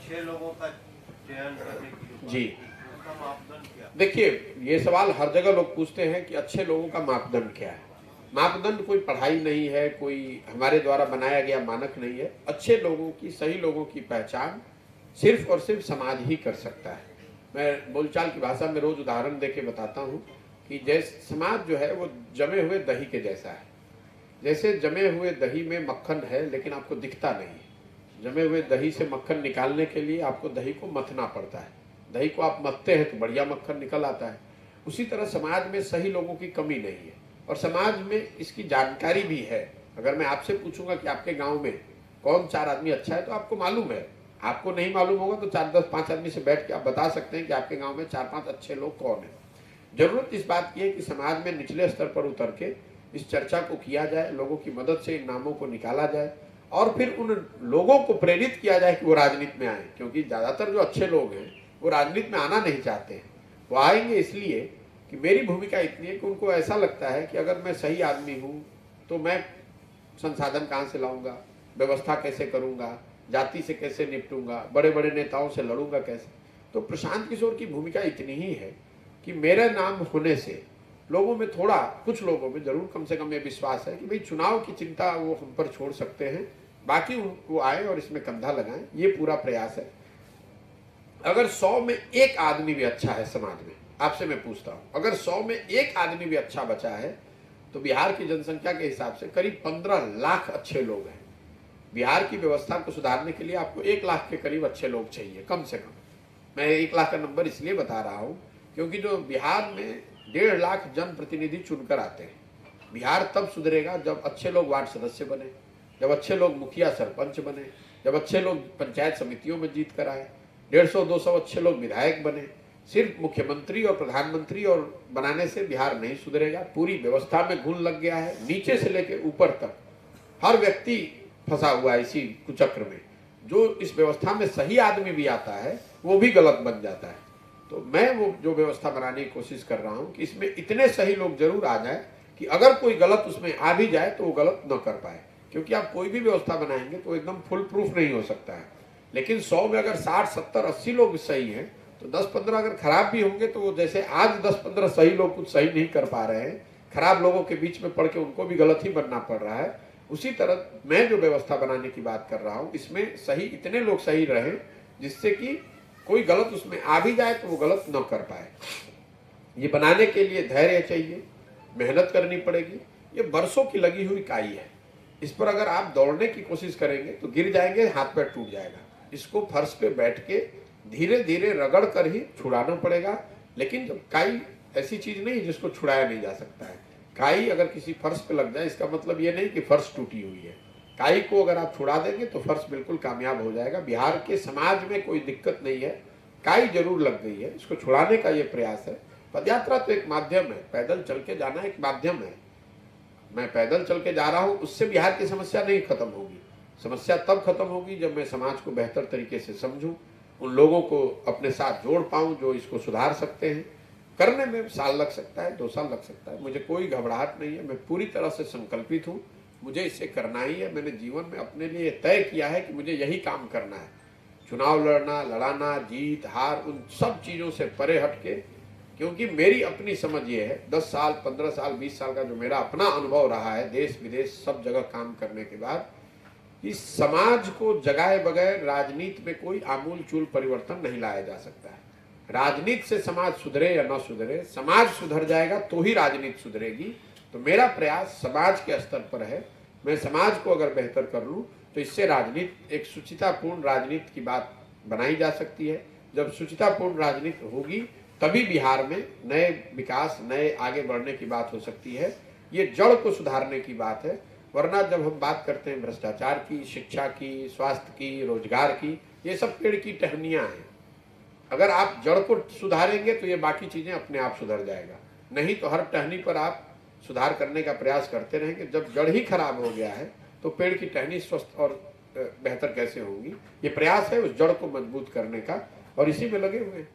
अच्छे लोगों का चयन करने की जी उसका मापदंड क्या? देखिए, ये सवाल हर जगह लोग पूछते हैं कि अच्छे लोगों का मापदंड क्या है। मापदंड कोई पढ़ाई नहीं है, कोई हमारे द्वारा बनाया गया मानक नहीं है। अच्छे लोगों की, सही लोगों की पहचान सिर्फ और सिर्फ समाज ही कर सकता है। मैं बोलचाल की भाषा में रोज उदाहरण देके बताता हूँ कि जैसे समाज जो है वो जमे हुए दही के जैसा है। जैसे जमे हुए दही में मक्खन है लेकिन आपको दिखता नहीं है। जमे हुए दही से मक्खन निकालने के लिए आपको दही को मथना पड़ता है। दही को आप मथते हैं तो बढ़िया मक्खन निकल आता है। उसी तरह समाज में सही लोगों की कमी नहीं है और समाज में इसकी जानकारी भी है। अगर मैं आपसे पूछूंगा कि आपके गांव में कौन 4 आदमी अच्छा है तो आपको मालूम है। आपको नहीं मालूम होगा तो 4, 10, 5 आदमी से बैठ के आप बता सकते हैं कि आपके गांव में 4, 5 अच्छे लोग कौन है। जरूरत इस बात की है कि समाज में निचले स्तर पर उतर के इस चर्चा को किया जाए, लोगों की मदद से इन नामों को निकाला जाए और फिर उन लोगों को प्रेरित किया जाए कि वो राजनीति में आए। क्योंकि ज़्यादातर जो अच्छे लोग हैं वो राजनीति में आना नहीं चाहते हैं। वो आएंगे इसलिए कि मेरी भूमिका इतनी है कि उनको ऐसा लगता है कि अगर मैं सही आदमी हूँ तो मैं संसाधन कहाँ से लाऊंगा, व्यवस्था कैसे करूंगा, जाति से कैसे निपटूंगा, बड़े बड़े नेताओं से लड़ूंगा कैसे। तो प्रशांत किशोर की भूमिका इतनी ही है कि मेरे नाम होने से लोगों में थोड़ा, कुछ लोगों में जरूर कम से कम ये विश्वास है कि भाई चुनाव की चिंता वो हम पर छोड़ सकते हैं, बाकी वो आए और इसमें कंधा लगाएं। ये पूरा प्रयास है। अगर 100 में 1 आदमी भी अच्छा है समाज में, आपसे मैं पूछता हूं, अगर 100 में 1 आदमी भी अच्छा बचा है तो बिहार की जनसंख्या के हिसाब से करीब 15 लाख अच्छे लोग हैं। बिहार की व्यवस्था को सुधारने के लिए आपको 1 लाख के करीब अच्छे लोग चाहिए कम से कम। मैं 1 लाख का नंबर इसलिए बता रहा हूं क्योंकि जो बिहार में 1.5 लाख जनप्रतिनिधि चुनकर आते हैं। बिहार तब सुधरेगा जब अच्छे लोग वार्ड सदस्य बने, जब अच्छे लोग मुखिया सरपंच बने, जब अच्छे लोग पंचायत समितियों में जीत कर आए, 150-200 अच्छे लोग विधायक बने। सिर्फ मुख्यमंत्री और प्रधानमंत्री और बनाने से बिहार नहीं सुधरेगा। पूरी व्यवस्था में घुन लग गया है, नीचे से लेकर ऊपर तक हर व्यक्ति फंसा हुआ है इसी कुचक्र में। जो इस व्यवस्था में सही आदमी भी आता है वो भी गलत बन जाता है। तो मैं वो जो व्यवस्था बनाने की कोशिश कर रहा हूं कि इसमें इतने सही लोग जरूर आ जाए कि अगर कोई गलत उसमें आ भी जाए तो वो गलत न कर पाए। क्योंकि आप कोई भी व्यवस्था बनाएंगे तो एकदम फुल प्रूफ नहीं हो सकता है। लेकिन 100 में अगर 60, 70, 80 लोग सही हैं तो 10-15 अगर खराब भी होंगे तो जैसे आज 10-15 सही लोग कुछ सही नहीं कर पा रहे हैं, खराब लोगों के बीच में पड़ के उनको भी गलत ही बनना पड़ रहा है, उसी तरह मैं जो व्यवस्था बनाने की बात कर रहा हूं इसमें सही इतने लोग सही रहे जिससे कि कोई गलत उसमें आ भी जाए तो वो गलत न कर पाए। ये बनाने के लिए धैर्य चाहिए, मेहनत करनी पड़ेगी। ये बरसों की लगी हुई काई है। इस पर अगर आप दौड़ने की कोशिश करेंगे तो गिर जाएंगे, हाथ पैर टूट जाएगा। इसको फर्श पे बैठ के धीरे धीरे रगड़ कर ही छुड़ाना पड़ेगा। लेकिन जब काई ऐसी चीज नहीं जिसको छुड़ाया नहीं जा सकता है। काई अगर किसी फर्श पे लग जाए इसका मतलब ये नहीं कि फर्श टूटी हुई है। काई को अगर आप छुड़ा देंगे तो फर्श बिल्कुल कामयाब हो जाएगा। बिहार के समाज में कोई दिक्कत नहीं है, काई जरूर लग गई है, इसको छुड़ाने का ये प्रयास है। पदयात्रा तो एक माध्यम है, पैदल चल के जाना एक माध्यम है। मैं पैदल चल के जा रहा हूं, उससे बिहार की समस्या नहीं खत्म होगी। समस्या तब खत्म होगी जब मैं समाज को बेहतर तरीके से समझूं, उन लोगों को अपने साथ जोड़ पाऊं जो इसको सुधार सकते हैं। करने में साल लग सकता है, 2 साल लग सकता है, मुझे कोई घबराहट नहीं है। मैं पूरी तरह से संकल्पित हूँ, मुझे इसे करना ही है। मैंने जीवन में अपने लिए तय किया है कि मुझे यही काम करना है। चुनाव लड़ना, लड़ाना, जीत हार, उन सब चीज़ों से परे हट के, क्योंकि मेरी अपनी समझ ये है, 10 साल, 15 साल, 20 साल का जो मेरा अपना अनुभव रहा है देश विदेश सब जगह काम करने के बाद, इस समाज को जगाए बगैर राजनीति में कोई आमूल चूल परिवर्तन नहीं लाया जा सकता है। राजनीति से समाज सुधरे या न सुधरे, समाज सुधर जाएगा तो ही राजनीति सुधरेगी। तो मेरा प्रयास समाज के स्तर पर है। मैं समाज को अगर बेहतर कर लूँ तो इससे राजनीति, एक सुचितापूर्ण राजनीति की बात बनाई जा सकती है। जब सुचितापूर्ण राजनीति होगी तभी बिहार में नए विकास, नए आगे बढ़ने की बात हो सकती है। ये जड़ को सुधारने की बात है। वरना जब हम बात करते हैं भ्रष्टाचार की, शिक्षा की, स्वास्थ्य की, रोजगार की, ये सब पेड़ की टहनियाँ हैं। अगर आप जड़ को सुधारेंगे तो ये बाकी चीजें अपने आप सुधर जाएगा। नहीं तो हर टहनी पर आप सुधार करने का प्रयास करते रहेंगे। जब जड़ ही खराब हो गया है तो पेड़ की टहनी स्वस्थ और बेहतर कैसे होगी। ये प्रयास है उस जड़ को मजबूत करने का और इसी में लगे हुए हैं।